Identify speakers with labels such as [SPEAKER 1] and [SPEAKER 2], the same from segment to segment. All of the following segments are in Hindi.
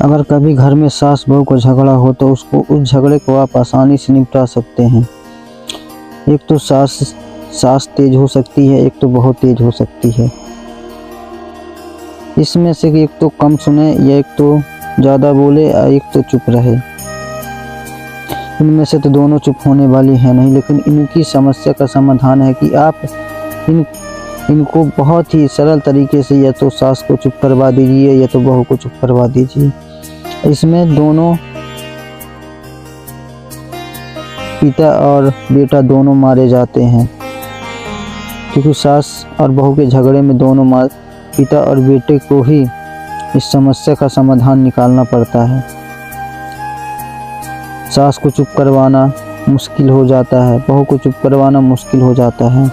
[SPEAKER 1] अगर कभी घर में सास बहू का झगड़ा हो तो उस झगड़े को आप आसानी से निपटा सकते हैं। एक तो सास तेज हो सकती है, एक तो बहुत तेज हो सकती है। इसमें से एक तो कम सुने या एक तो ज़्यादा बोले या एक तो चुप रहे। इनमें से तो दोनों चुप होने वाली है नहीं, लेकिन इनकी समस्या का समाधान है कि आप इनको बहुत ही सरल तरीके से या तो सास को चुप करवा दीजिए या तो बहू को चुप करवा दीजिए। इसमें दोनों पिता और बेटा दोनों मारे जाते हैं, क्योंकि सास और बहू के झगड़े में दोनों पिता और बेटे को ही इस समस्या का समाधान निकालना पड़ता है। सास को चुप करवाना मुश्किल हो जाता है, बहू को चुप करवाना मुश्किल हो जाता है।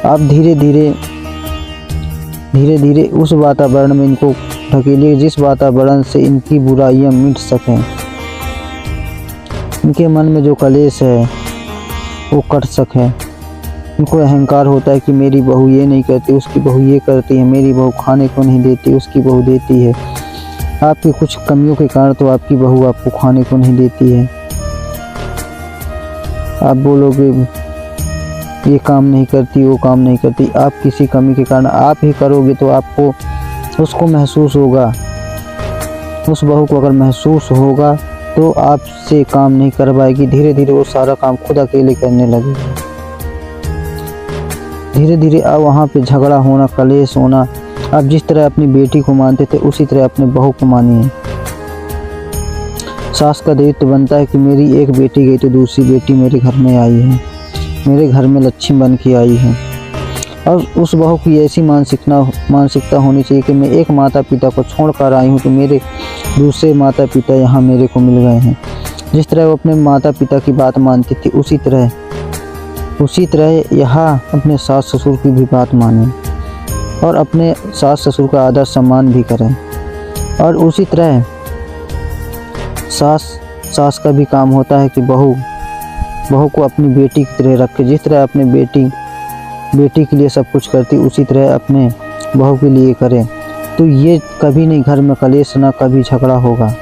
[SPEAKER 1] आप धीरे धीरे उस वातावरण में इनको ढकेलिए जिस वातावरण से इनकी बुराइयां मिट सकें। इनके मन में जो कलेश है वो कट सके। इनको अहंकार होता है कि मेरी बहू ये नहीं करती, उसकी बहू ये करती है, मेरी बहू खाने को नहीं देती, उसकी बहू देती है। आपकी कुछ कमियों के कारण तो आपकी बहू आपको खाने को नहीं देती है। आप बोलोगे ये काम नहीं करती, वो काम नहीं करती, आप किसी कमी के कारण आप ही करोगे तो आपको उसको महसूस होगा। उस बहू को अगर महसूस होगा तो आपसे काम नहीं करवाएगी। धीरे धीरे वो सारा काम खुद अकेले करने लगेगी। धीरे धीरे अब वहाँ पे झगड़ा होना, कलेश होना। आप जिस तरह अपनी बेटी को मानते थे उसी तरह अपने बहू को मानिए। सास का दायित्व बनता है कि मेरी एक बेटी गई तो दूसरी बेटी मेरे घर में आई है, मेरे घर में लक्ष्मी बन के आई है। और उस बहू की ऐसी मानसिकता होनी चाहिए कि मैं एक माता पिता को छोड़ कर आई हूँ तो मेरे दूसरे माता पिता यहाँ मेरे को मिल गए हैं। जिस तरह वो अपने माता पिता की बात मानती थी उसी तरह यहाँ अपने सास ससुर की भी बात माने और अपने सास ससुर का आदर सम्मान भी करें। और उसी तरह सास का भी काम होता है कि बहू को अपनी बेटी की तरह रखे। जिस तरह अपने बेटी के लिए सब कुछ करती उसी तरह अपने बहू के लिए करे, तो ये कभी नहीं घर में कलेश ना कभी झगड़ा होगा।